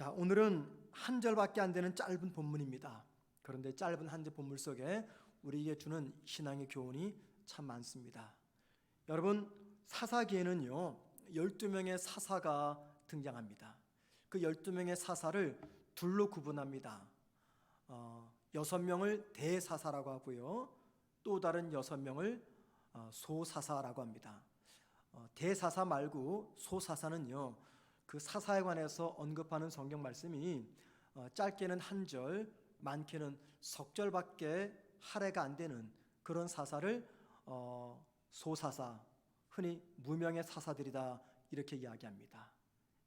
자, 오늘은 한 절밖에 안 되는 짧은 본문입니다. 그런데 짧은 한 절 본문 속에 우리에게 주는 신앙의 교훈이 참 많습니다. 여러분, 사사기에는요 12명의 사사가 등장합니다. 그 12명의 사사를 둘로 구분합니다. 6명을 대사사라고 하고요, 또 다른 6명을 소사사라고 합니다. 대사사 말고 소사사는요, 그 사사에 관해서 언급하는 성경 말씀이 짧게는 한 절, 많게는 석 절밖에 할애가 안 되는 그런 사사를 소사사, 흔히 무명의 사사들이다 이렇게 이야기합니다.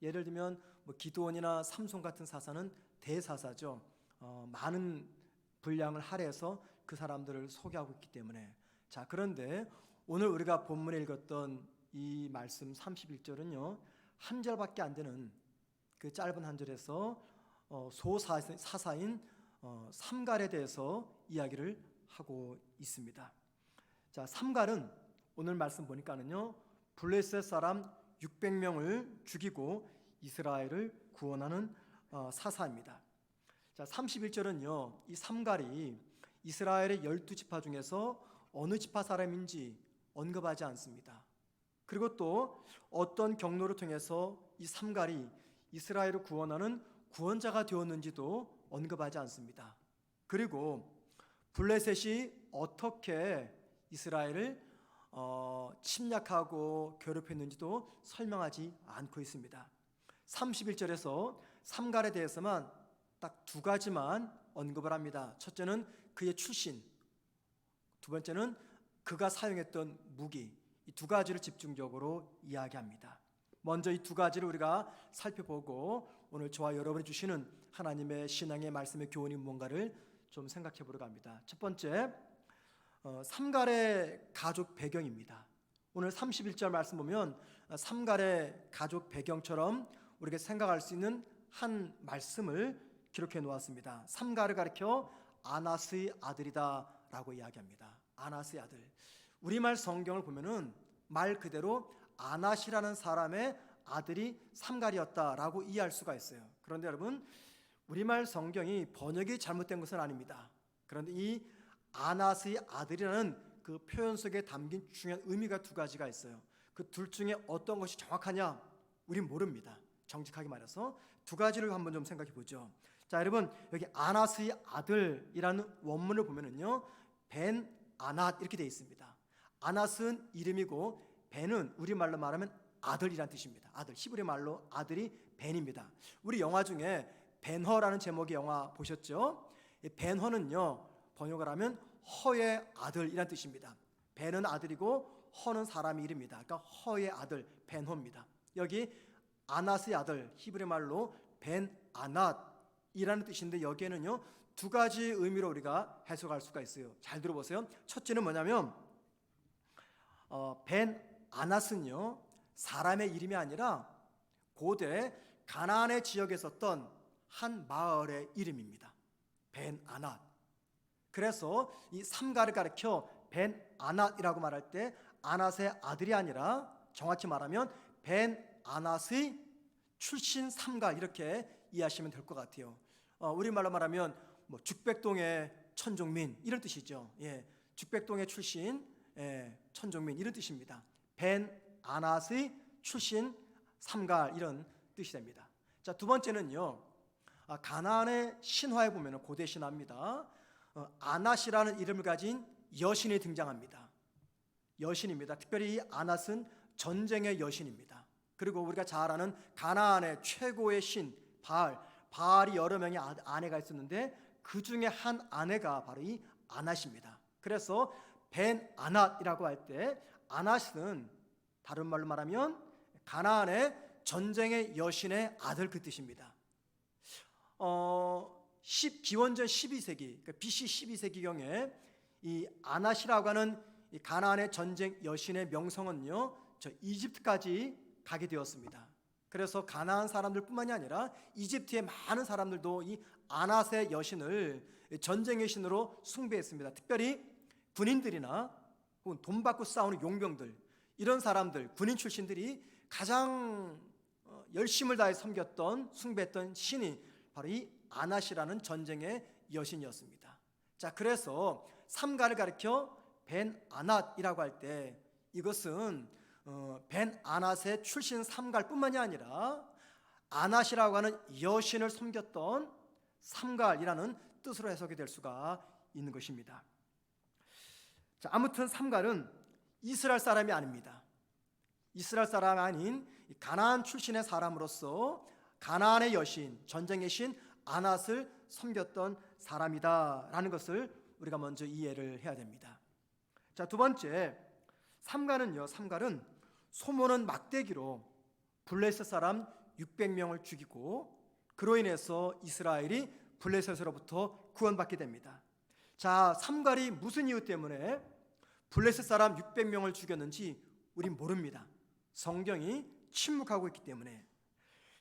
예를 들면 기드온이나 삼손 같은 사사는 대사사죠. 많은 분량을 할애해서 그 사람들을 소개하고 있기 때문에. 자, 그런데 오늘 우리가 본문에 읽었던 이 말씀 31절은요 한 절밖에 안 되는 그 짧은 한 절에서 소사사인 삼갈에 대해서 이야기를 하고 있습니다. 자, 삼갈은 오늘 말씀 보니까는요 블레셋 사람 600명을 죽이고 이스라엘을 구원하는 사사입니다. 자, 31절은요 이 삼갈이 이스라엘의 12지파 중에서 어느 지파 사람인지 언급하지 않습니다. 그리고 또 어떤 경로를 통해서 이 삼갈이 이스라엘을 구원하는 구원자가 되었는지도 언급하지 않습니다. 그리고 블레셋이 어떻게 이스라엘을 침략하고 괴롭혔는지도 설명하지 않고 있습니다. 31절에서 삼갈에 대해서만 딱 두 가지만 언급을 합니다. 첫째는 그의 출신, 두 번째는 그가 사용했던 무기, 이 두 가지를 집중적으로 이야기합니다. 먼저 이 두 가지를 우리가 살펴보고 오늘 저와 여러분이 주시는 하나님의 신앙의 말씀의 교훈이 뭔가를 좀 생각해 보려고 합니다. 첫 번째, 삼갈의 가족 배경입니다. 오늘 31절 말씀 보면 삼갈의 가족 배경처럼 우리가 생각할 수 있는 한 말씀을 기록해 놓았습니다. 삼갈을 가리켜 아낫의 아들이다 라고 이야기합니다. 아낫의 아들. 우리말 성경을 보면은 말 그대로 아낫이라는 사람의 아들이 삼갈이었다라고 이해할 수가 있어요. 그런데 여러분, 우리말 성경이 번역이 잘못된 것은 아닙니다. 그런데 이 아낫의 아들이라는 그 표현 속에 담긴 중요한 의미가 두 가지가 있어요. 그 둘 중에 어떤 것이 정확하냐? 우린 모릅니다. 정직하게 말해서 두 가지를 한번 좀 생각해 보죠. 자, 여러분, 여기 아낫의 아들이라는 원문을 보면은요 벤 아낫 이렇게 되어 있습니다. 아낫은 이름이고 벤은 우리말로 말하면 아들이란 뜻입니다. 아들, 히브리 말로 아들이 벤입니다. 우리 영화 중에 벤허라는 제목의 영화 보셨죠? 벤허는요 번역을 하면 허의 아들이란 뜻입니다. 벤은 아들이고 허는 사람 이름입니다. 그러니까 허의 아들 벤허입니다. 여기 아낫의 아들, 히브리 말로 벤 아낫이라는 뜻인데 여기에는요 두 가지 의미로 우리가 해석할 수가 있어요. 잘 들어보세요. 첫째는 뭐냐면 벤 아낫은요 사람의 이름이 아니라 고대 가나안의 지역에 있었던 한 마을의 이름입니다. 벤 아낫. 그래서 이 삼갈을 가리켜 벤 아낫이라고 말할 때 아낫의 아들이 아니라 정확히 말하면 벤 아낫의 출신 삼갈 이렇게 이해하시면 될 것 같아요. 우리말로 말하면 죽백동의 천종민 이런 뜻이죠. 예, 죽백동의 출신 천종민 이런 뜻입니다. 벤 아낫의 출신 삼갈 이런 뜻이 됩니다. 자, 두 번째는요 가나안의 신화에 보면 고대 신화입니다. 아낫이라는 이름을 가진 여신이 등장합니다. 여신입니다. 특별히 이 아낫은 전쟁의 여신입니다. 그리고 우리가 잘 아는 가나안의 최고의 신 바알이 여러 명의 아내가 있었는데 그 중에 한 아내가 바로 이 아낫입니다. 그래서 벤 아낫이라고 할 때 아낫은 다른 말로 말하면 가나안의 전쟁의 여신의 아들 그 뜻입니다. 기원전 12세기 그러니까 BC 12세기경에 이 아낫이라고 하는 이 가나안의 전쟁 여신의 명성은요 저 이집트까지 가게 되었습니다. 그래서 가나안 사람들뿐만이 아니라 이집트의 많은 사람들도 이 아낫의 여신을 전쟁의 신으로 숭배했습니다. 특별히 군인들이나 혹은 돈 받고 싸우는 용병들 이런 사람들 군인 출신들이 가장 열심을 다해 섬겼던 숭배했던 신이 바로 이 아낫이라는 전쟁의 여신이었습니다. 자, 그래서 삼가를 가리켜 벤 아낫이라고 할 때 이것은 벤 아낫의 출신 삼갈뿐만이 아니라 아낫이라고 하는 여신을 섬겼던 삼갈이라는 뜻으로 해석이 될 수가 있는 것입니다. 자, 아무튼 삼갈은 이스라엘 사람이 아닙니다. 이스라엘 사람이 아닌 가나안 출신의 사람으로서 가나안의 여신, 전쟁의 신 아낫을 섬겼던 사람이다라는 것을 우리가 먼저 이해를 해야 됩니다. 자, 두 번째, 삼갈은 소모는 막대기로 블레셋 사람 600명을 죽이고 그로 인해서 이스라엘이 블레셋으로부터 구원받게 됩니다. 자, 삼갈이 무슨 이유 때문에 블레셋 사람 600명을 죽였는지 우린 모릅니다. 성경이 침묵하고 있기 때문에.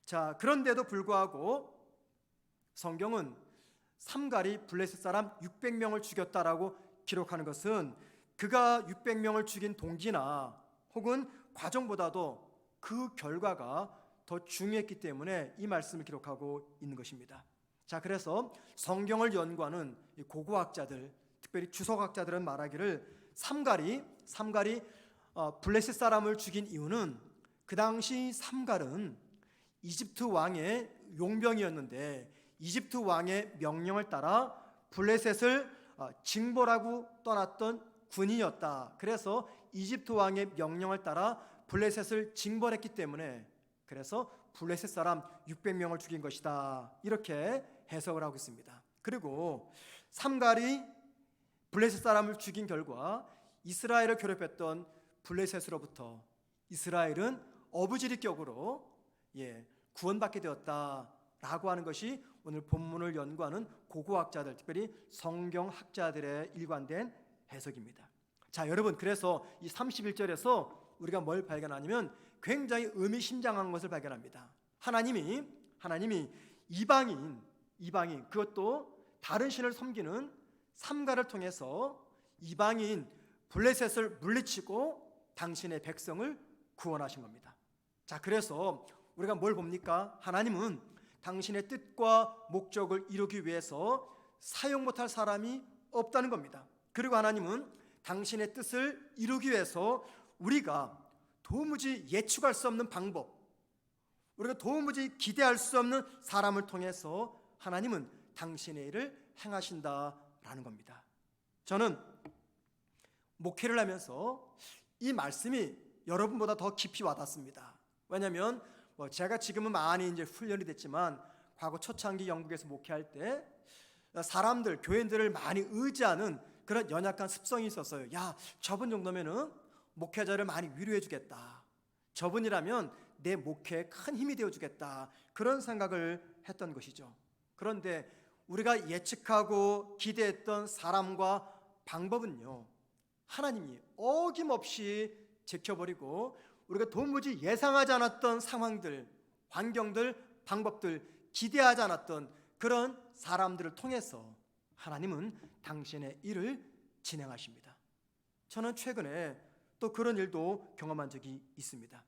자, 그런데도 불구하고 성경은 삼갈이 블레셋 사람 600명을 죽였다라고 기록하는 것은 그가 600명을 죽인 동기나 혹은 과정보다도 그 결과가 더 중요했기 때문에 이 말씀을 기록하고 있는 것입니다. 자, 그래서 성경을 연구하는 고고학자들, 특별히 주석학자들은 말하기를 삼갈이 블레셋 사람을 죽인 이유는 그 당시 삼갈은 이집트 왕의 용병이었는데 이집트 왕의 명령을 따라 블레셋을 징벌하고 떠났던 군인이었다. 그래서 이집트 왕의 명령을 따라 블레셋을 징벌했기 때문에 그래서 블레셋 사람 600명을 죽인 것이다. 이렇게 해석을 하고 있습니다. 그리고 삼갈이 블레셋 사람을 죽인 결과 이스라엘을 괴롭혔던 블레셋으로부터 이스라엘은 어부지리격으로 구원받게 되었다라고 하는 것이 오늘 본문을 연구하는 고고학자들, 특별히 성경학자들의 일관된 해석입니다. 자, 여러분, 그래서 이 31절에서 우리가 뭘 발견하냐면 굉장히 의미심장한 것을 발견합니다. 하나님이 이방인 그것도 다른 신을 섬기는 삼갈을 통해서 이방인 블레셋을 물리치고 당신의 백성을 구원하신 겁니다. 자, 그래서 우리가 뭘 봅니까? 하나님은 당신의 뜻과 목적을 이루기 위해서 사용 못할 사람이 없다는 겁니다. 그리고 하나님은 당신의 뜻을 이루기 위해서 우리가 도무지 예측할 수 없는 방법, 우리가 도무지 기대할 수 없는 사람을 통해서 하나님은 당신의 일을 행하신다라는 겁니다. 저는 목회를 하면서 이 말씀이 여러분보다 더 깊이 와닿습니다. 왜냐하면 제가 지금은 많이 이제 훈련이 됐지만 과거 초창기 영국에서 목회할 때 사람들, 교인들을 많이 의지하는 그런 연약한 습성이 있었어요. 야, 저분 정도면은 목회자를 많이 위로해 주겠다. 저분이라면 내 목회에 큰 힘이 되어 주겠다. 그런 생각을 했던 것이죠. 그런데 우리가 예측하고 기대했던 사람과 방법은요, 하나님이 어김없이 제쳐버리고 우리가 도무지 예상하지 않았던 상황들, 환경들, 방법들, 기대하지 않았던 그런 사람들을 통해서 하나님은 당신의 일을 진행하십니다. 저는 최근에 또 그런 일도 경험한 적이 있습니다.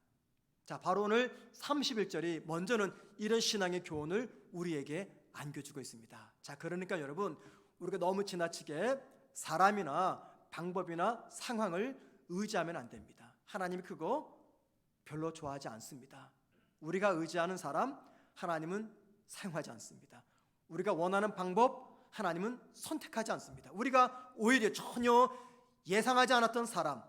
자, 바로 오늘 31절이 먼저는 이런 신앙의 교훈을 우리에게 안겨주고 있습니다. 자, 그러니까 여러분, 우리가 너무 지나치게 사람이나 방법이나 상황을 의지하면 안 됩니다. 하나님이 그거 별로 좋아하지 않습니다. 우리가 의지하는 사람, 하나님은 사용하지 않습니다. 우리가 원하는 방법, 하나님은 선택하지 않습니다. 우리가 오히려 전혀 예상하지 않았던 사람,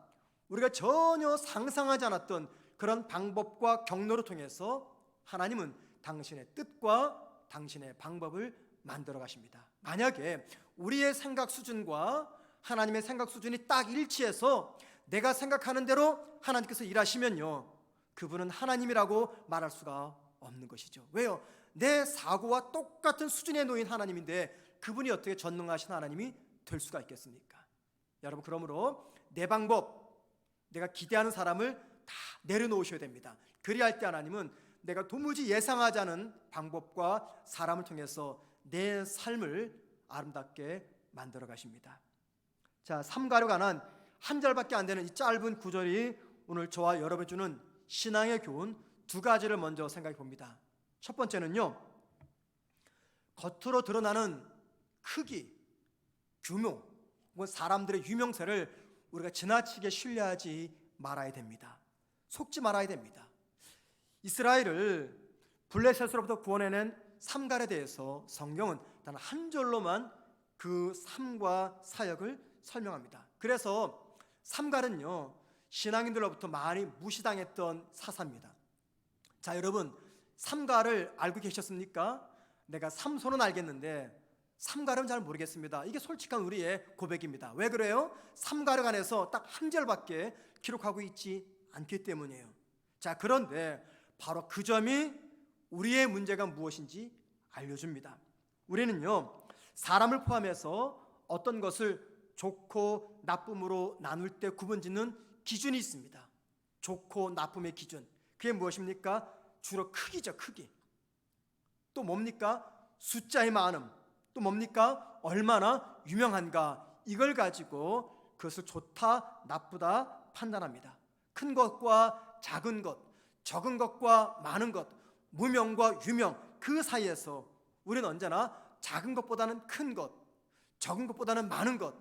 우리가 전혀 상상하지 않았던 그런 방법과 경로를 통해서 하나님은 당신의 뜻과 당신의 방법을 만들어 가십니다. 만약에 우리의 생각 수준과 하나님의 생각 수준이 딱 일치해서 내가 생각하는 대로 하나님께서 일하시면요, 그분은 하나님이라고 말할 수가 없는 것이죠. 왜요? 내 사고와 똑같은 수준에 놓인 하나님인데 그분이 어떻게 전능하신 하나님이 될 수가 있겠습니까? 여러분, 그러므로 내 방법, 내가 기대하는 사람을 다 내려놓으셔야 됩니다. 그리할 때 하나님은 내가 도무지 예상하지 않은 방법과 사람을 통해서 내 삶을 아름답게 만들어 가십니다. 자, 삼가로 관한 한 절밖에 안 되는 이 짧은 구절이 오늘 저와 여러분이 주는 신앙의 교훈 두 가지를 먼저 생각해 봅니다. 첫 번째는요, 겉으로 드러나는 크기, 규모, 혹은 사람들의 유명세를 우리가 지나치게 신뢰하지 말아야 됩니다. 속지 말아야 됩니다. 이스라엘을 블레셋으로부터 구원해낸 삼갈에 대해서 성경은 단 한 절로만 그 삶과 사역을 설명합니다. 그래서 삼갈은요, 신앙인들로부터 많이 무시당했던 사사입니다. 자, 여러분, 삼갈을 알고 계셨습니까? 내가 삼손은 알겠는데 삼갈은 잘 모르겠습니다. 이게 솔직한 우리의 고백입니다. 왜 그래요? 삼갈에 관해서 딱 한 절밖에 기록하고 있지 않기 때문이에요. 자, 그런데 바로 그 점이 우리의 문제가 무엇인지 알려줍니다. 우리는요, 사람을 포함해서 어떤 것을 좋고 나쁨으로 나눌 때 구분짓는 기준이 있습니다. 좋고 나쁨의 기준, 그게 무엇입니까? 주로 크기죠. 크기. 또 뭡니까? 숫자의 많음. 또 뭡니까? 얼마나 유명한가. 이걸 가지고 그것을 좋다 나쁘다 판단합니다. 큰 것과 작은 것, 적은 것과 많은 것, 무명과 유명, 그 사이에서 우리는 언제나 작은 것보다는 큰 것, 적은 것보다는 많은 것,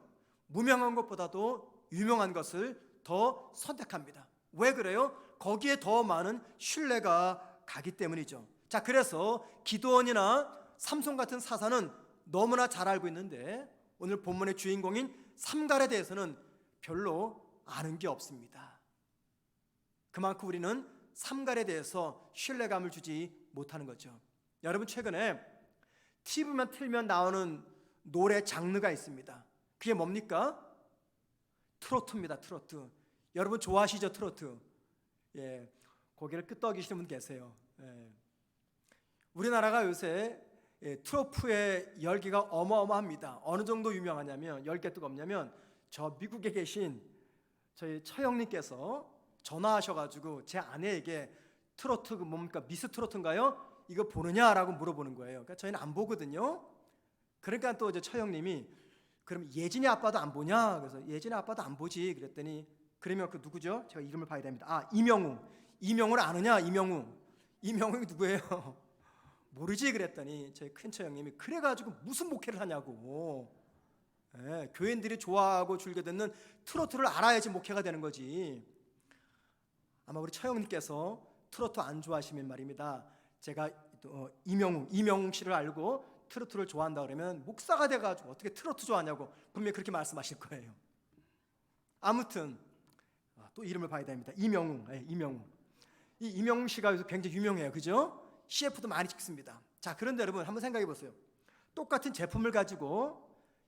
무명한 것보다도 유명한 것을 더 선택합니다. 왜 그래요? 거기에 더 많은 신뢰가 가기 때문이죠. 자, 그래서 기드온이나 삼손 같은 사사는 너무나 잘 알고 있는데 오늘 본문의 주인공인 삼갈에 대해서는 별로 아는 게 없습니다. 그만큼 우리는 삼갈에 대해서 신뢰감을 주지 못하는 거죠. 여러분, 최근에 TV만 틀면 나오는 노래 장르가 있습니다. 그게 뭡니까? 트로트입니다. 트로트. 여러분 좋아하시죠? 트로트. 예, 고개를 끄덕이시는 분 계세요. 예. 우리나라가 요새 트로트의 열기가 어마어마합니다. 어느 정도 유명하냐면, 열기 뜨겁냐면, 저 미국에 계신 저희 처형님께서 전화하셔가지고 제 아내에게 트로트 뭡니까? 미스 트로트인가요? 이거 보느냐라고 물어보는 거예요. 그러니까 저희는 안 보거든요. 그러니까 또 이제 처형님이 그럼 예진이 아빠도 안 보냐? 그래서 예진이 아빠도 안 보지. 그랬더니 그러면 그 누구죠? 제가 이름을 봐야 됩니다. 아, 이명웅. 이명웅을 아느냐? 이명웅. 이명웅이 누구예요? 모르지. 그랬더니 저희 큰 처형님이 그래가지고 무슨 목회를 하냐고. 예, 교인들이 좋아하고 즐겨 듣는 트로트를 알아야지 목회가 되는 거지. 아마 우리 처형님께서 트로트 안 좋아하시면 말입니다. 제가 이명웅 씨를 알고 트로트를 좋아한다 그러면 목사가 돼가지고 어떻게 트로트 좋아하냐고 분명히 그렇게 말씀하실 거예요. 아무튼 또 이름을 봐야 됩니다. 이명웅. 이 이명웅 씨가 요새 굉장히 유명해요. 그죠? CF도 많이 찍습니다. 자, 그런데 여러분 한번 생각해 보세요. 똑같은 제품을 가지고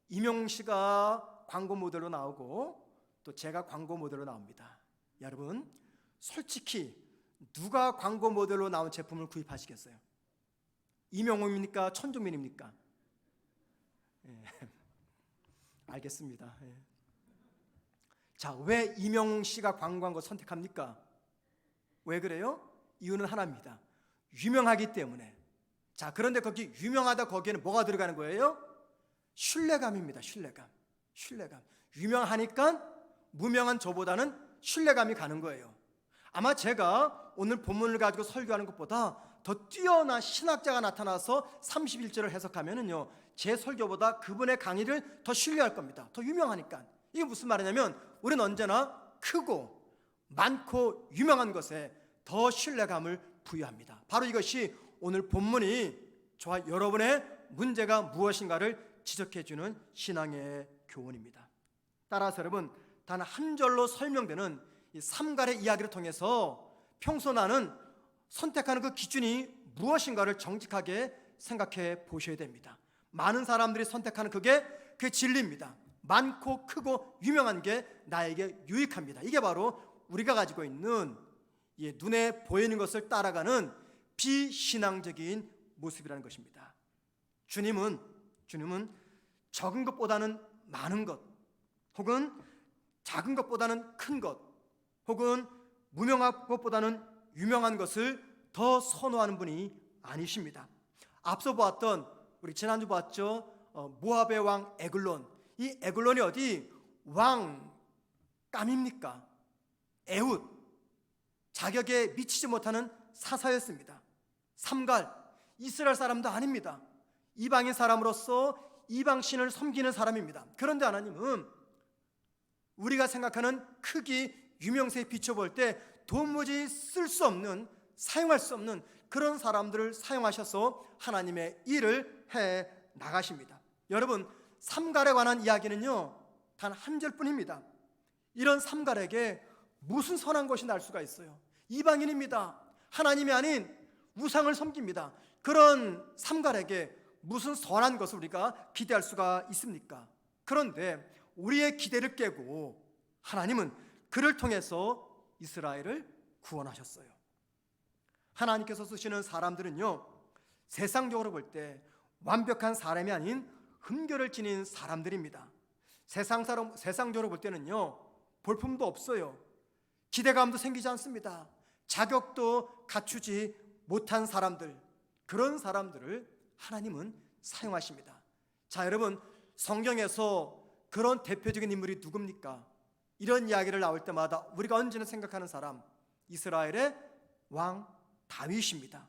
이명웅 씨가 광고 모델로 나오고 또 제가 광고 모델로 나옵니다. 여러분, 솔직히 누가 광고 모델로 나온 제품을 구입하시겠어요? 이명웅입니까? 천종민입니까? 예. 알겠습니다. 예. 자, 왜 이명웅 씨가 광고한 거 선택합니까? 왜 그래요? 이유는 하나입니다. 유명하기 때문에. 자, 그런데 거기 유명하다 거기에는 뭐가 들어가는 거예요? 신뢰감입니다. 신뢰감. 유명하니까 무명한 저보다는 신뢰감이 가는 거예요. 아마 제가 오늘 본문을 가지고 설교하는 것보다 더 뛰어난 신학자가 나타나서 31절을 해석하면은요, 제 설교보다 그분의 강의를 더 신뢰할 겁니다. 더 유명하니까. 이게 무슨 말이냐면 우리는 언제나 크고 많고 유명한 것에 더 신뢰감을 부여합니다. 바로 이것이 오늘 본문이 저와 여러분의 문제가 무엇인가를 지적해주는 신앙의 교훈입니다. 따라서 여러분, 단 한 절로 설명되는 이 삼갈의 이야기를 통해서 평소 나는 선택하는 그 기준이 무엇인가를 정직하게 생각해 보셔야 됩니다. 많은 사람들이 선택하는 그게 진리입니다. 많고 크고 유명한 게 나에게 유익합니다. 이게 바로 우리가 가지고 있는 눈에 보이는 것을 따라가는 비신앙적인 모습이라는 것입니다. 주님은 적은 것보다는 많은 것, 혹은 작은 것보다는 큰 것, 혹은 무명한 것보다는 유명한 것을 더 선호하는 분이 아니십니다. 앞서 보았던, 우리 지난주 보았죠, 모압의 왕 에글론. 이 에글론이 어디 왕감입니까? 에훗, 자격에 미치지 못하는 사사였습니다. 삼갈, 이스라엘 사람도 아닙니다. 이방인 사람으로서 이방신을 섬기는 사람입니다. 그런데 하나님은 우리가 생각하는 크기, 유명세에 비춰볼 때 도무지 쓸 수 없는, 사용할 수 없는 그런 사람들을 사용하셔서 하나님의 일을 해 나가십니다. 여러분, 삼갈에 관한 이야기는요 단 한 절뿐입니다. 이런 삼갈에게 무슨 선한 것이 날 수가 있어요? 이방인입니다. 하나님이 아닌 우상을 섬깁니다. 그런 삼갈에게 무슨 선한 것을 우리가 기대할 수가 있습니까? 그런데 우리의 기대를 깨고 하나님은 그를 통해서 이스라엘을 구원하셨어요. 하나님께서 쓰시는 사람들은요 세상적으로 볼 때 완벽한 사람이 아닌 흠결을 지닌 사람들입니다. 세상적으로 볼 때는요 볼품도 없어요. 기대감도 생기지 않습니다. 자격도 갖추지 못한 사람들, 그런 사람들을 하나님은 사용하십니다. 자, 여러분, 성경에서 그런 대표적인 인물이 누굽니까? 이런 이야기를 나올 때마다 우리가 언제나 생각하는 사람, 이스라엘의 왕 다윗입니다.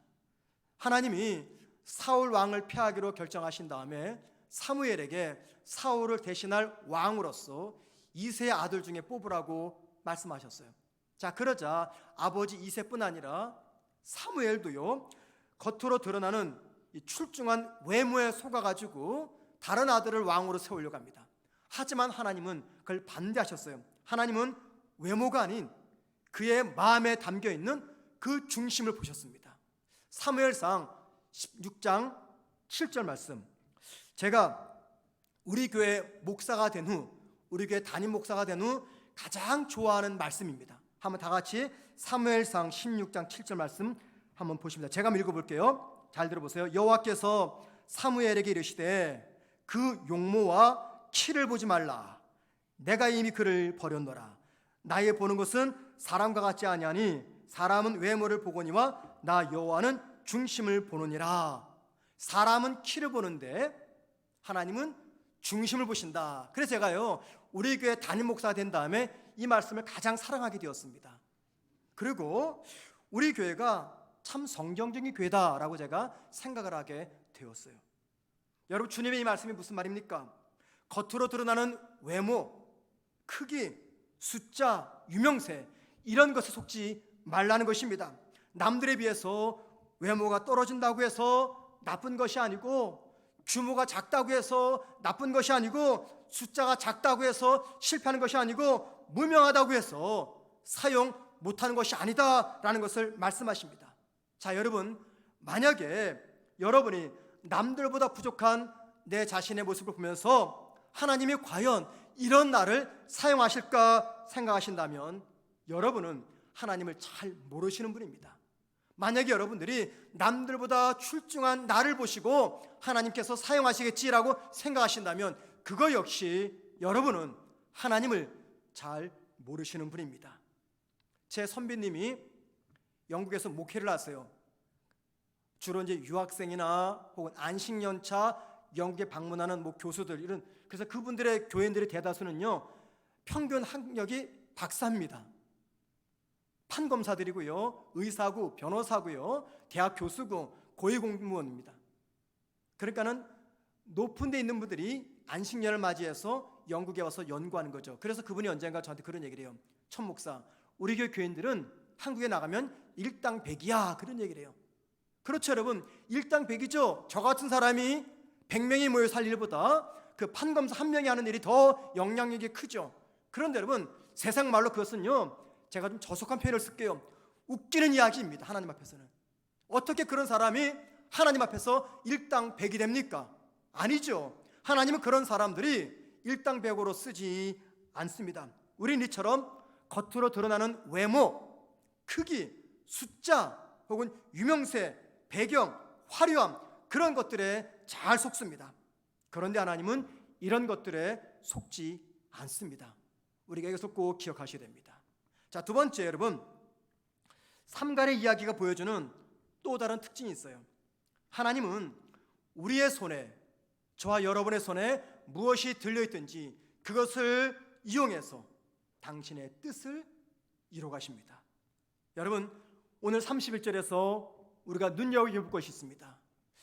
하나님이 사울 왕을 폐하기로 결정하신 다음에 사무엘에게 사울을 대신할 왕으로서 이새의 아들 중에 뽑으라고 말씀하셨어요. 자, 그러자 아버지 이새뿐 아니라 사무엘도요 겉으로 드러나는 이 출중한 외모에 속아가지고 다른 아들을 왕으로 세우려고 합니다. 하지만 하나님은 그걸 반대하셨어요. 하나님은 외모가 아닌 그의 마음에 담겨있는 그 중심을 보셨습니다. 사무엘상 16장 7절 말씀, 제가 우리 교회 목사가 된 후, 우리 교회 담임 목사가 된 후 가장 좋아하는 말씀입니다. 한번 다 같이 사무엘상 16장 7절 말씀 한번 보십니다. 제가 한번 읽어볼게요. 잘 들어보세요. 여호와께서 사무엘에게 이르시되 그 용모와 키를 보지 말라. 내가 이미 그를 버렸노라. 나의 보는 것은 사람과 같지 아니하니 사람은 외모를 보거니와 나 여호와는 중심을 보느니라. 사람은 키를 보는데 하나님은 중심을 보신다. 그래서 제가요 우리 교회 담임 목사가 된 다음에 이 말씀을 가장 사랑하게 되었습니다. 그리고 우리 교회가 참 성경적인 교회다라고 제가 생각을 하게 되었어요. 여러분, 주님의 이 말씀이 무슨 말입니까? 겉으로 드러나는 외모, 크기, 숫자, 유명세, 이런 것에 속지 말라는 것입니다. 남들에 비해서 외모가 떨어진다고 해서 나쁜 것이 아니고, 규모가 작다고 해서 나쁜 것이 아니고, 숫자가 작다고 해서 실패하는 것이 아니고, 무명하다고 해서 사용 못하는 것이 아니다라는 것을 말씀하십니다. 자, 여러분, 만약에 여러분이 남들보다 부족한 내 자신의 모습을 보면서 하나님이 과연 이런 나를 사용하실까 생각하신다면 여러분은 하나님을 잘 모르시는 분입니다. 만약에 여러분들이 남들보다 출중한 나를 보시고 하나님께서 사용하시겠지라고 생각하신다면 그거 역시 여러분은 하나님을 잘 모르시는 분입니다. 제 선배님이 영국에서 목회를 하세요. 주로 이제 유학생이나 혹은 안식년차 영국에 방문하는 교수들, 이런, 그래서 그분들의 교인들의 대다수는요 평균 학력이 박사입니다. 판검사들이고요, 의사고, 변호사고요, 대학 교수고, 고위공무원입니다. 그러니까는 높은 데 있는 분들이 안식년을 맞이해서 영국에 와서 연구하는 거죠. 그래서 그분이 언젠가 저한테 그런 얘기를 해요. 천 목사, 우리 교회 교인들은 한국에 나가면 일당백이야, 그런 얘기를 해요. 그렇죠, 여러분. 일당백이죠. 저 같은 사람이 100명이 모여 살 일보다 그 판검사 한 명이 하는 일이 더 영향력이 크죠. 그런데 여러분, 세상 말로 그것은요, 제가 좀 저속한 표현을 쓸게요. 웃기는 이야기입니다. 하나님 앞에서는. 어떻게 그런 사람이 하나님 앞에서 일당백이 됩니까? 아니죠. 하나님은 그런 사람들이 일당백으로 쓰지 않습니다. 우린 이처럼 겉으로 드러나는 외모, 크기, 숫자 혹은 유명세, 배경, 화려함, 그런 것들에 잘 속습니다. 그런데 하나님은 이런 것들에 속지 않습니다. 우리가 이것을 꼭 기억하셔야 됩니다. 자, 두 번째, 여러분, 삼갈의 이야기가 보여주는 또 다른 특징이 있어요. 하나님은 우리의 손에, 저와 여러분의 손에 무엇이 들려있든지 그것을 이용해서 당신의 뜻을 이루어 가십니다. 여러분, 오늘 31절에서 우리가 눈여겨볼 것이 있습니다.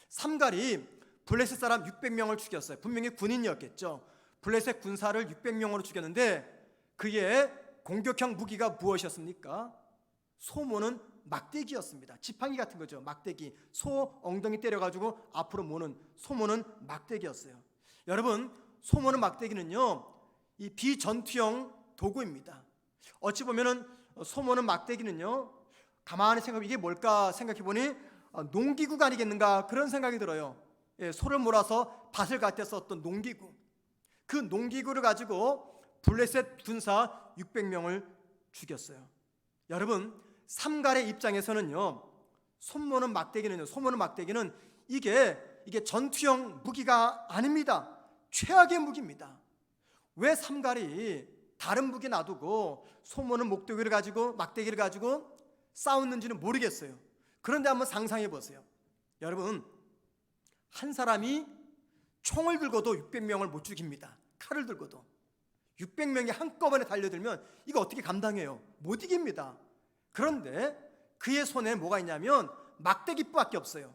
삼갈이 블레셋 사람 600명을 죽였어요. 분명히 군인이었겠죠. 블레셋 군사를 600명으로 죽였는데 그의 공격형 무기가 무엇이었습니까? 소 모는 막대기였습니다. 지팡이 같은 거죠. 막대기. 소 엉덩이 때려가지고 앞으로 모는, 소 모는 막대기였어요. 여러분, 소 모는 막대기는요, 이 비전투형 도구입니다. 어찌 보면은 소 모는 막대기는요, 가만히 생각해 이게 뭘까 생각해보니 농기구가 아니겠는가 그런 생각이 들어요. 소를 몰아서 밭을 갈 때 썼던 농기구. 그 농기구를 가지고 블레셋 군사 600명을 죽였어요. 여러분, 삼갈의 입장에서는요, 손모는 막대기는 이게 전투형 무기가 아닙니다. 최악의 무기입니다. 왜 삼갈이 다른 무기 놔두고 손모는 막대기를 가지고 싸웠는지는 모르겠어요. 그런데 한번 상상해 보세요. 여러분, 한 사람이 총을 들고도 600명을 못 죽입니다. 칼을 들고도 600명이 한꺼번에 달려들면 이거 어떻게 감당해요? 못 이깁니다. 그런데 그의 손에 뭐가 있냐면 막대기밖에 없어요.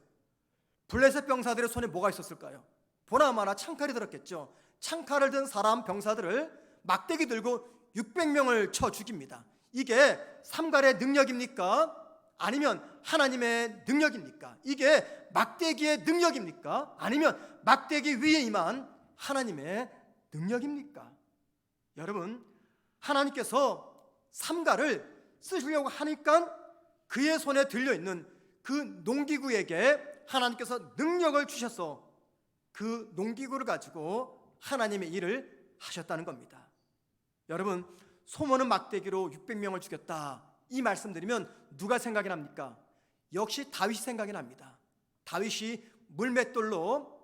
블레셋 병사들의 손에 뭐가 있었을까요? 보나마나 창칼이 들었겠죠. 창칼을 든 사람 병사들을 막대기 들고 600명을 쳐 죽입니다. 이게 삼갈의 능력입니까? 아니면 하나님의 능력입니까? 이게 막대기의 능력입니까? 아니면 막대기 위에 임한 하나님의 능력입니까? 여러분, 하나님께서 삼갈을 쓰시려고 하니까 그의 손에 들려있는 그 농기구에게 하나님께서 능력을 주셔서 그 농기구를 가지고 하나님의 일을 하셨다는 겁니다. 여러분, 소모는 막대기로 600명을 죽였다, 이 말씀 드리면 누가 생각이 납니까? 역시 다윗이 생각이 납니다. 다윗이 물맷돌로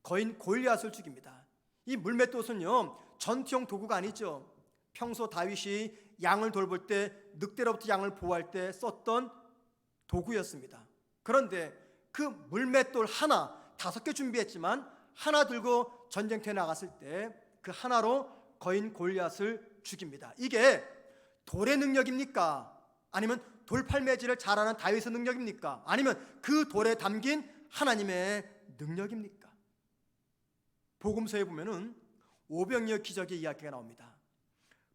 거인 골리앗을 죽입니다. 이 물맷돌은요, 전투용 도구가 아니죠. 평소 다윗이 양을 돌볼 때, 늑대로부터 양을 보호할 때 썼던 도구였습니다. 그런데 그 물맷돌 하나, 5개 준비했지만 하나 들고 전쟁터에 나갔을 때 그 하나로 거인 골리앗을 죽입니다. 이게 돌의 능력입니까? 아니면 돌팔매질을 잘하는 다윗의 능력입니까? 아니면 그 돌에 담긴 하나님의 능력입니까? 복음서에 보면은 오병이어 기적의 이야기가 나옵니다.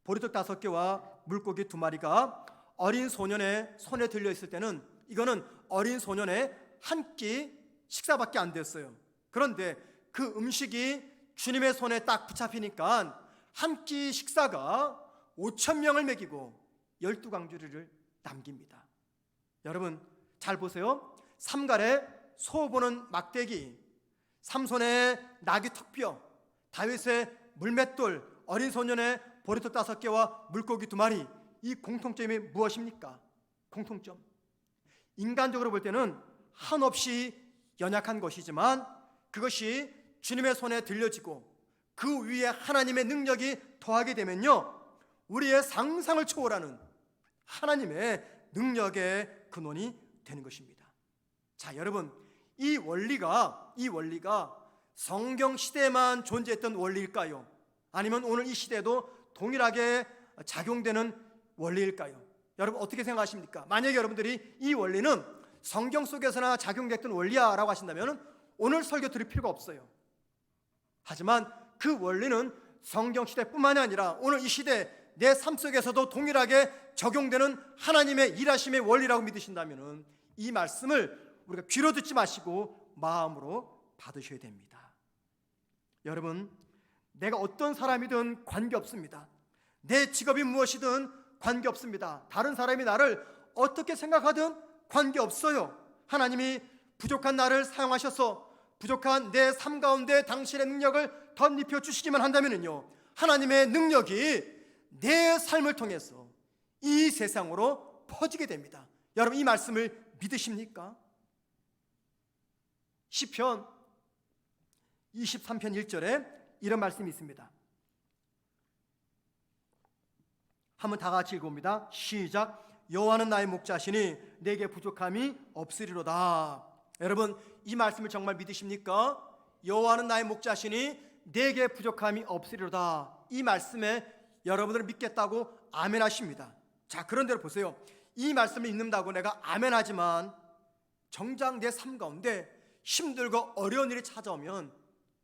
보리떡 5개와 물고기 2마리가 어린 소년의 손에 들려 있을 때는 이거는 어린 소년의 한 끼 식사밖에 안 됐어요. 그런데 그 음식이 주님의 손에 딱 붙잡히니까 한 끼 식사가 5,000명을 먹이고 12광주리를 남깁니다. 여러분, 잘 보세요. 삼갈의 소 보는 막대기, 삼손의 나귀 턱뼈, 다윗의 물맷돌, 어린 소년의 보리떡 5개와 물고기 2마리, 이 공통점이 무엇입니까? 공통점, 인간적으로 볼 때는 한없이 연약한 것이지만 그것이 주님의 손에 들려지고 그 위에 하나님의 능력이 더하게 되면요, 우리의 상상을 초월하는 하나님의 능력의 근원이 되는 것입니다. 자, 여러분, 이 원리가 성경 시대에만 존재했던 원리일까요? 아니면 오늘 이 시대에도 동일하게 작용되는 원리일까요? 여러분, 어떻게 생각하십니까? 만약에 여러분들이 이 원리는 성경 속에서나 작용됐던 원리야라고 하신다면 오늘 설교 들을 필요가 없어요. 하지만 그 원리는 성경 시대뿐만이 아니라 오늘 이 시대 내 삶 속에서도 동일하게 적용되는 하나님의 일하심의 원리라고 믿으신다면 이 말씀을 우리가 귀로 듣지 마시고 마음으로 받으셔야 됩니다. 여러분, 내가 어떤 사람이든 관계없습니다. 내 직업이 무엇이든 관계없습니다. 다른 사람이 나를 어떻게 생각하든 관계없어요. 하나님이 부족한 나를 사용하셔서 부족한 내 삶 가운데 당신의 능력을 덧입혀 주시기만 한다면요, 하나님의 능력이 내 삶을 통해서 이 세상으로 퍼지게 됩니다. 여러분, 이 말씀을 믿으십니까? 시편 23편 1절에 이런 말씀이 있습니다. 한번 다 같이 읽어봅니다. 시작. 여호와는 나의 목자시니 내게 부족함이 없으리로다. 여러분, 이 말씀을 정말 믿으십니까? 여호와는 나의 목자시니 내게 부족함이 없으리로다. 이 말씀에 여러분들을 믿겠다고 아멘 하십니다. 자, 그런데 보세요. 이 말씀을 읽는다고 내가 아멘하지만 정작 내 삶 가운데 힘들고 어려운 일이 찾아오면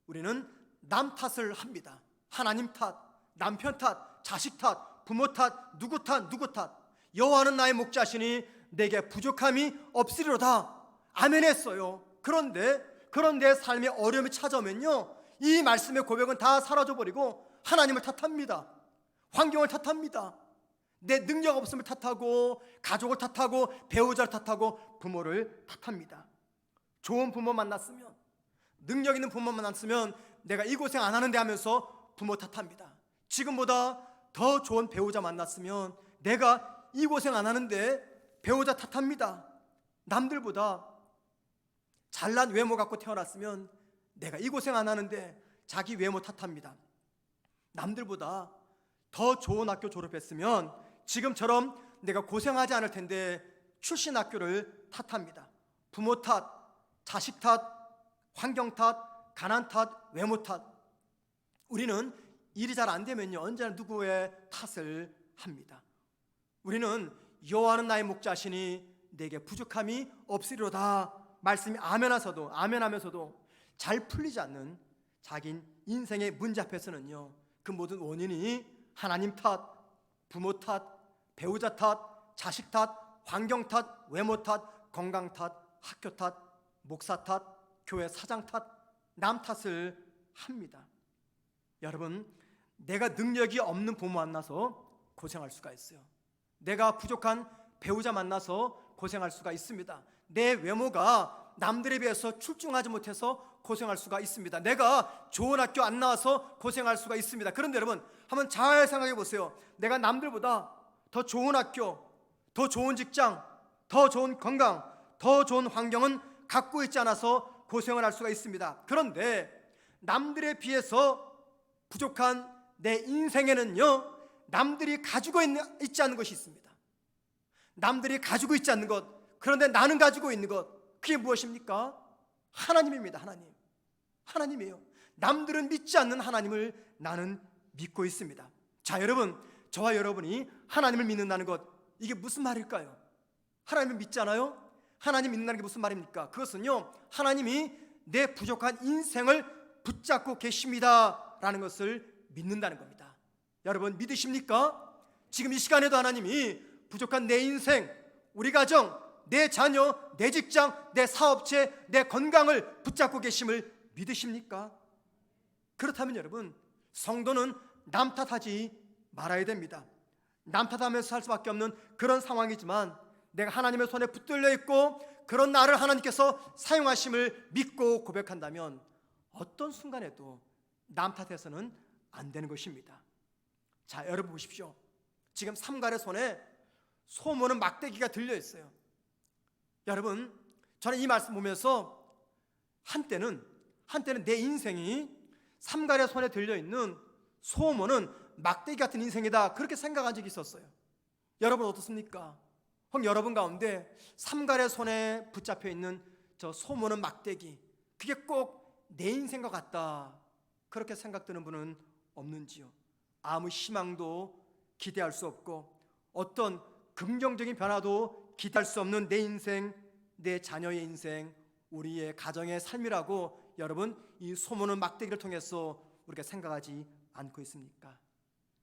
우리는 남 탓을 합니다. 하나님 탓, 남편 탓, 자식 탓, 부모 탓, 누구 탓, 누구 탓. 여호와는 나의 목자시니 내게 부족함이 없으리로다. 아멘했어요. 그런데 삶의 어려움이 찾아오면요, 이 말씀의 고백은 다 사라져버리고 하나님을 탓합니다. 환경을 탓합니다. 내 능력 없음을 탓하고, 가족을 탓하고, 배우자를 탓하고, 부모를 탓합니다. 좋은 부모 만났으면, 능력 있는 부모 만났으면 내가 이 고생 안 하는데 하면서 부모 탓합니다. 지금보다 더 좋은 배우자 만났으면 내가 이 고생 안 하는데 배우자 탓합니다. 남들보다 잘난 외모 갖고 태어났으면 내가 이 고생 안 하는데 자기 외모 탓합니다. 남들보다 더 좋은 학교 졸업했으면 지금처럼 내가 고생하지 않을 텐데 출신 학교를 탓합니다. 부모 탓, 자식 탓, 환경 탓, 가난 탓, 외모 탓. 우리는 일이 잘 안 되면요, 언제나 누구의 탓을 합니다. 우리는 여호와는 나의 목자시니 내게 부족함이 없으리로다 말씀이 아멘하면서도 잘 풀리지 않는 자기 인생의 문제 앞에서는요, 그 모든 원인이 하나님 탓, 부모 탓, 배우자 탓, 자식 탓, 환경 탓, 외모 탓, 건강 탓, 학교 탓, 목사 탓, 교회 사장 탓, 남 탓을 합니다. 여러분, 내가 능력이 없는 부모 만나서 고생할 수가 있어요. 내가 부족한 배우자 만나서 고생할 수가 있습니다. 내 외모가 남들에 비해서 출중하지 못해서 고생할 수가 있습니다. 내가 좋은 학교 안 나와서 고생할 수가 있습니다. 그런데 여러분, 한번 잘 생각해 보세요. 내가 남들보다 더 좋은 학교, 더 좋은 직장, 더 좋은 건강, 더 좋은 환경은 갖고 있지 않아서 고생을 할 수가 있습니다. 그런데 남들에 비해서 부족한 내 인생에는요, 남들이 가지고 있지 않는 것이 있습니다. 남들이 가지고 있지 않는 것, 그런데 나는 가지고 있는 것, 그게 무엇입니까? 하나님입니다. 하나님이에요. 남들은 믿지 않는 하나님을 나는 믿고 있습니다. 자, 여러분, 저와 여러분이 하나님을 믿는다는 것, 이게 무슨 말일까요? 하나님을 믿잖아요. 하나님 믿는다는 게 무슨 말입니까? 그것은요, 하나님이 내 부족한 인생을 붙잡고 계십니다 라는 것을 믿는다는 겁니다. 여러분, 믿으십니까? 지금 이 시간에도 하나님이 부족한 내 인생, 우리 가정, 내 자녀, 내 직장, 내 사업체, 내 건강을 붙잡고 계심을 믿으십니까? 그렇다면 여러분, 성도는 남 탓하지 말아야 됩니다. 남 탓하면서 살 수밖에 없는 그런 상황이지만 내가 하나님의 손에 붙들려 있고 그런 나를 하나님께서 사용하심을 믿고 고백한다면 어떤 순간에도 남 탓해서는 안 되는 것입니다. 자, 여러분 보십시오. 지금 삼갈의 손에 소모는 막대기가 들려 있어요. 여러분, 저는 이 말씀 보면서 한때는 내 인생이 삼갈의 손에 들려 있는 소모는 막대기 같은 인생이다, 그렇게 생각한 적이 있었어요. 여러분 어떻습니까? 혹 여러분 가운데 삼갈의 손에 붙잡혀 있는 저 소모는 막대기, 그게 꼭 내 인생과 같다, 그렇게 생각되는 분은 없는지요? 아무 희망도 기대할 수 없고 어떤 긍정적인 변화도 기대할 수 없는 내 인생, 내 자녀의 인생, 우리의 가정의 삶이라고 여러분, 이 소모는 막대기를 통해서 우리가 생각하지 않고 있습니까?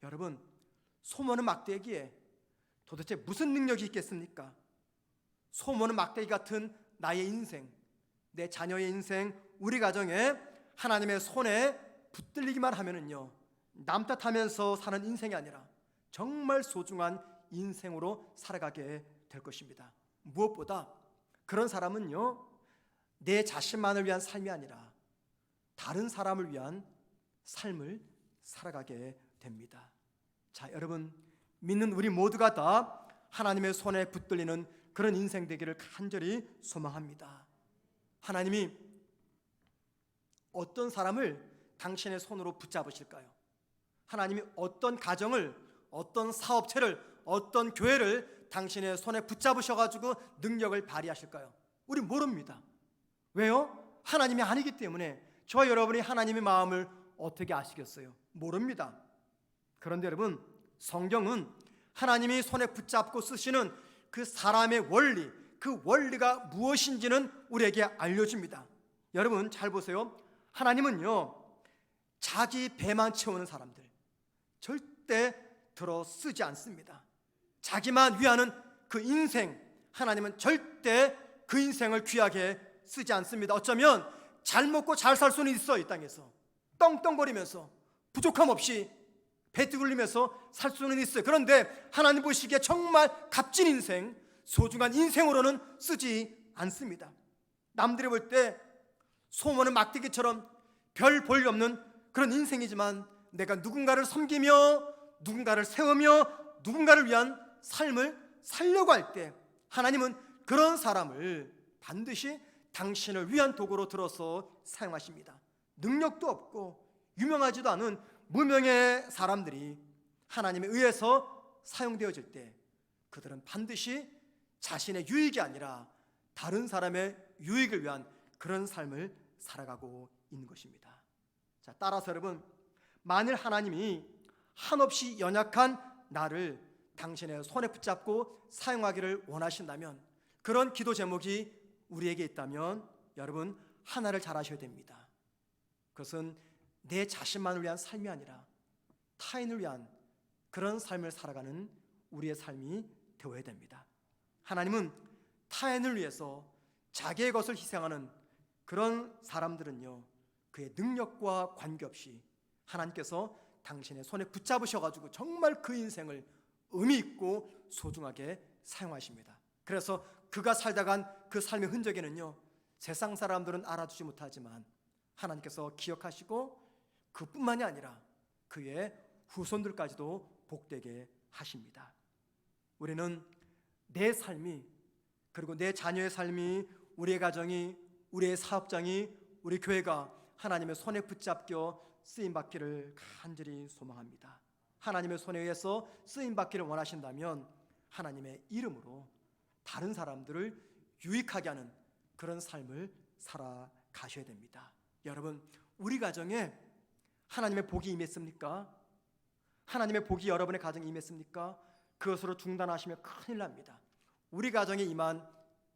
여러분, 소모는 막대기에 도대체 무슨 능력이 있겠습니까? 소모는 막대기 같은 나의 인생, 내 자녀의 인생, 우리 가정에 하나님의 손에 붙들리기만 하면은요, 남 탓하면서 사는 인생이 아니라 정말 소중한 인생으로 살아가게 될 것입니다. 무엇보다 그런 사람은요, 내 자신만을 위한 삶이 아니라 다른 사람을 위한 삶을 살아가게 됩니다. 자, 여러분, 믿는 우리 모두가 다 하나님의 손에 붙들리는 그런 인생 되기를 간절히 소망합니다. 하나님이 어떤 사람을 당신의 손으로 붙잡으실까요? 하나님이 어떤 가정을, 어떤 사업체를, 어떤 교회를 당신의 손에 붙잡으셔가지고 능력을 발휘하실까요? 우리 모릅니다. 왜요? 하나님이 아니기 때문에. 저와 여러분이 하나님의 마음을 어떻게 아시겠어요? 모릅니다. 그런데 여러분, 성경은 하나님이 손에 붙잡고 쓰시는 그 사람의 원리, 그 원리가 무엇인지는 우리에게 알려줍니다. 여러분 잘 보세요. 하나님은요, 자기 배만 채우는 사람들 절대 들어 쓰지 않습니다. 자기만 위하는 그 인생, 하나님은 절대 그 인생을 귀하게 쓰지 않습니다. 어쩌면 잘 먹고 잘 살 수는 있어. 이 땅에서 떵떵거리면서 부족함 없이 배 뚫리면서 살 수는 있어요. 그런데 하나님 보시기에 정말 값진 인생, 소중한 인생으로는 쓰지 않습니다. 남들이 볼 때 소모는 막대기처럼 별 볼일 없는 그런 인생이지만, 내가 누군가를 섬기며 누군가를 세우며 누군가를 위한 삶을 살려고 할 때 하나님은 그런 사람을 반드시 당신을 위한 도구로 들어서 사용하십니다. 능력도 없고 유명하지도 않은 무명의 사람들이 하나님에 의해서 사용되어질 때 그들은 반드시 자신의 유익이 아니라 다른 사람의 유익을 위한 그런 삶을 살아가고 있는 것입니다. 자, 따라서 여러분, 만일 하나님이 한없이 연약한 나를 당신의 손에 붙잡고 사용하기를 원하신다면, 그런 기도 제목이 우리에게 있다면 여러분 하나를 잘 아셔야 됩니다. 그것은 내 자신만을 위한 삶이 아니라 타인을 위한 그런 삶을 살아가는 우리의 삶이 되어야 됩니다. 하나님은 타인을 위해서 자기의 것을 희생하는 그런 사람들은요, 그의 능력과 관계없이 하나님께서 당신의 손에 붙잡으셔가지고 정말 그 인생을 의미 있고 소중하게 사용하십니다. 그래서 그가 살다간 그 삶의 흔적에는요, 세상 사람들은 알아주지 못하지만 하나님께서 기억하시고 그뿐만이 아니라 그의 후손들까지도 복되게 하십니다. 우리는 내 삶이, 그리고 내 자녀의 삶이, 우리의 가정이, 우리의 사업장이, 우리 교회가 하나님의 손에 붙잡혀 쓰임받기를 간절히 소망합니다. 하나님의 손에 의해서 쓰임받기를 원하신다면 하나님의 이름으로 다른 사람들을 유익하게 하는 그런 삶을 살아가셔야 됩니다. 여러분, 우리 가정에 하나님의 복이 임했습니까? 하나님의 복이 여러분의 가정에 임했습니까? 그것으로 중단하시면 큰일 납니다. 우리 가정에 임한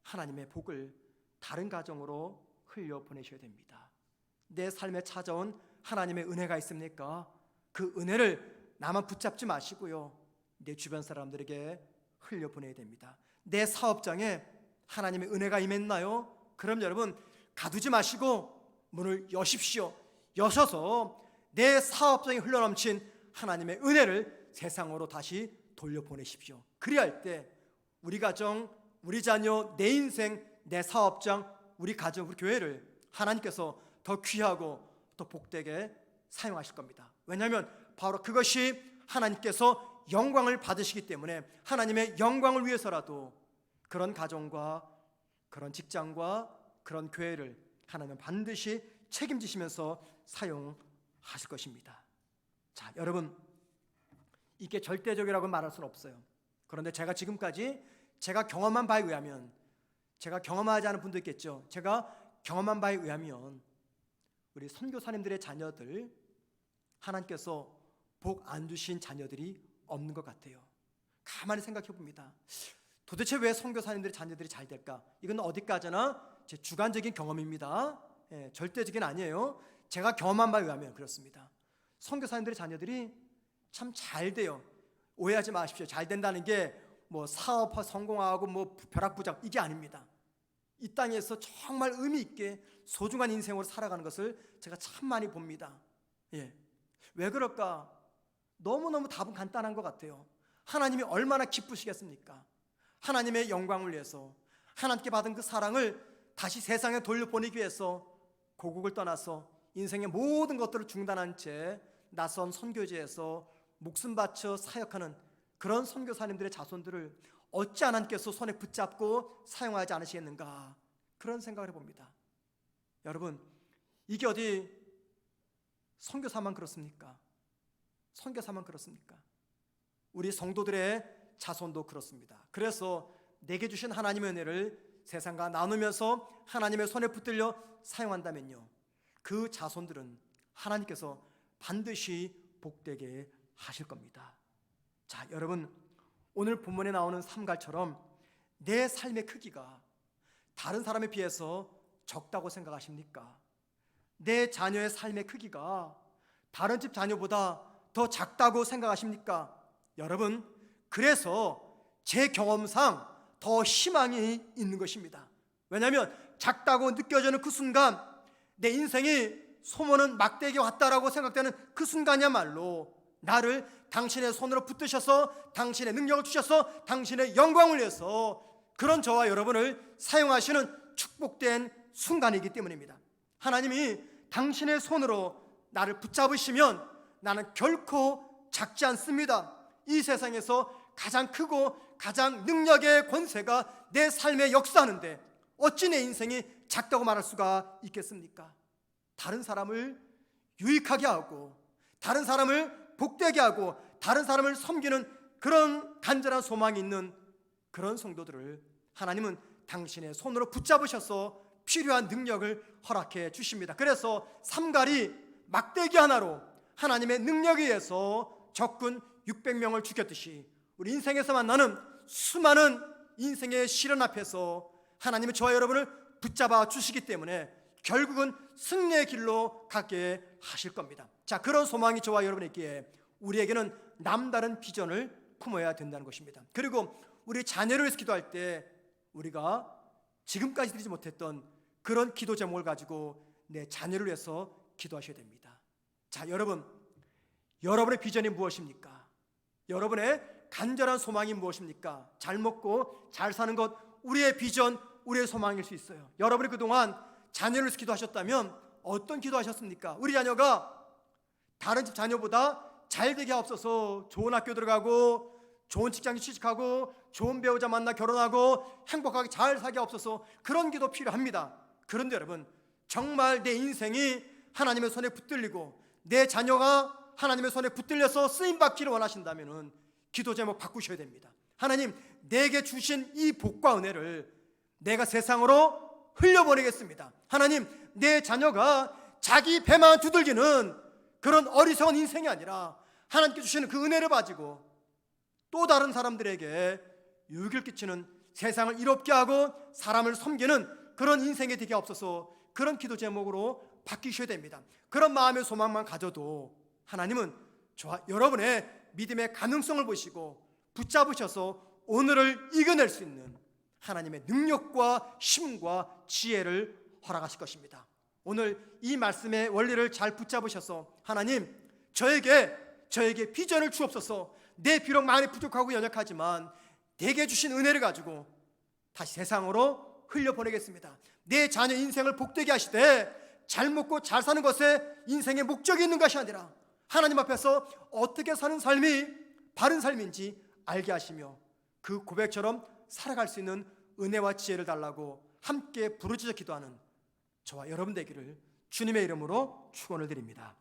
하나님의 복을 다른 가정으로 흘려보내셔야 됩니다. 내 삶에 찾아온 하나님의 은혜가 있습니까? 그 은혜를 나만 붙잡지 마시고요, 내 주변 사람들에게 흘려보내야 됩니다. 내 사업장에 하나님의 은혜가 임했나요? 그럼 여러분 가두지 마시고 문을 여십시오. 여셔서 내 사업장에 흘러넘친 하나님의 은혜를 세상으로 다시 돌려보내십시오. 그리할 때 우리 가정, 우리 자녀, 내 인생, 내 사업장, 우리 가정, 우리 교회를 하나님께서 더 귀하고 더 복되게 사용하실 겁니다. 왜냐하면 바로 그것이 하나님께서 영광을 받으시기 때문에, 하나님의 영광을 위해서라도 그런 가정과 그런 직장과 그런 교회를 하나님은 반드시 책임지시면서 사용하실 것입니다. 자, 여러분, 이게 절대적이라고 말할 수는 없어요. 그런데 제가 지금까지 제가 경험한 바에 의하면, 제가 경험하지 않은 분도 있겠죠. 제가 경험한 바에 의하면 우리 선교사님들의 자녀들, 하나님께서 복 안 주신 자녀들이 없는 것 같아요. 가만히 생각해 봅니다. 도대체 왜 선교사님들의 자녀들이 잘 될까? 이건 어디까지나 제 주관적인 경험입니다. 절대적인 아니에요. 제가 경험한 바에 의하면 그렇습니다. 선교사님들의 자녀들이 참 잘 돼요. 오해하지 마십시오. 잘 된다는 게 뭐 사업 성공하고 뭐 벼락부장, 이게 아닙니다. 이 땅에서 정말 의미 있게 소중한 인생으로 살아가는 것을 제가 참 많이 봅니다. 왜 그럴까? 너무너무 답은 간단한 것 같아요. 하나님이 얼마나 기쁘시겠습니까? 하나님의 영광을 위해서, 하나님께 받은 그 사랑을 다시 세상에 돌려보내기 위해서 고국을 떠나서 인생의 모든 것들을 중단한 채 낯선 선교지에서 목숨 바쳐 사역하는 그런 선교사님들의 자손들을 어찌 하나님께서 손에 붙잡고 사용하지 않으시겠는가, 그런 생각을 해봅니다. 여러분, 이게 어디 선교사만 그렇습니까? 선교사만 그렇습니까? 우리 성도들의 자손도 그렇습니다. 그래서 내게 주신 하나님의 은혜를 세상과 나누면서 하나님의 손에 붙들려 사용한다면요, 그 자손들은 하나님께서 반드시 복되게 하실 겁니다. 자, 여러분, 오늘 본문에 나오는 삼갈처럼 내 삶의 크기가 다른 사람에 비해서 적다고 생각하십니까? 내 자녀의 삶의 크기가 다른 집 자녀보다 더 작다고 생각하십니까? 여러분, 그래서 제 경험상 더 희망이 있는 것입니다. 왜냐하면 작다고 느껴지는 그 순간, 내 인생이 소모는 막대기에 왔다라고 생각되는 그 순간이야말로 나를 당신의 손으로 붙드셔서 당신의 능력을 주셔서 당신의 영광을 위해서 그런 저와 여러분을 사용하시는 축복된 순간이기 때문입니다. 하나님이 당신의 손으로 나를 붙잡으시면 나는 결코 작지 않습니다. 이 세상에서 가장 크고 가장 능력의 권세가 내 삶에 역사하는데 어찌 내 인생이 작다고 말할 수가 있겠습니까? 다른 사람을 유익하게 하고 다른 사람을 복되게 하고 다른 사람을 섬기는 그런 간절한 소망이 있는 그런 성도들을 하나님은 당신의 손으로 붙잡으셔서 필요한 능력을 허락해 주십니다. 그래서 삼갈이 막대기 하나로 하나님의 능력에 의해서 적군 600명을 죽였듯이 우리 인생에서 만나는 수많은 인생의 시련 앞에서 하나님은 저와 여러분을 붙잡아 주시기 때문에 결국은 승리의 길로 가게 하실 겁니다. 자, 그런 소망이 저와 여러분에 있기에 우리에게는 남다른 비전을 품어야 된다는 것입니다. 그리고 우리 자녀를 위해서 기도할 때 우리가 지금까지 드리지 못했던 그런 기도 제목을 가지고 내 자녀를 위해서 기도하셔야 됩니다. 자, 여러분의 비전이 무엇입니까? 여러분의 간절한 소망이 무엇입니까? 잘 먹고 잘 사는 것, 우리의 비전, 우리의 소망일 수 있어요. 여러분이 그동안 자녀를 위해서 기도하셨다면 어떤 기도하셨습니까? 우리 자녀가 다른 집 자녀보다 잘 되게 하옵소서, 좋은 학교 들어가고 좋은 직장에 취직하고 좋은 배우자 만나 결혼하고 행복하게 잘 살게 하옵소서, 그런 기도 필요합니다. 그런데 여러분, 정말 내 인생이 하나님의 손에 붙들리고 내 자녀가 하나님의 손에 붙들려서 쓰임받기를 원하신다면 기도 제목 바꾸셔야 됩니다. 하나님, 내게 주신 이 복과 은혜를 내가 세상으로 흘려보내겠습니다. 하나님, 내 자녀가 자기 배만 두들기는 그런 어리석은 인생이 아니라 하나님께 주시는 그 은혜를 가지고 또 다른 사람들에게 유익을 끼치는, 세상을 이롭게 하고 사람을 섬기는 그런 인생이 되게 없어서 그런 기도 제목으로 바뀌셔야 됩니다. 그런 마음의 소망만 가져도 하나님은 저와 여러분의 믿음의 가능성을 보시고 붙잡으셔서 오늘을 이겨낼 수 있는 하나님의 능력과 힘과 지혜를 허락하실 것입니다. 오늘 이 말씀의 원리를 잘 붙잡으셔서 하나님, 저에게 비전을 주옵소서. 내 비록 많이 부족하고 연약하지만 내게 주신 은혜를 가지고 다시 세상으로 흘려보내겠습니다. 내 자녀 인생을 복되게 하시되 잘 먹고 잘 사는 것에 인생의 목적이 있는 것이 아니라 하나님 앞에서 어떻게 사는 삶이 바른 삶인지 알게 하시며 그 고백처럼 살아갈 수 있는 은혜와 지혜를 달라고 함께 부르짖어 기도하는 저와 여러분 되기를 주님의 이름으로 축원을 드립니다.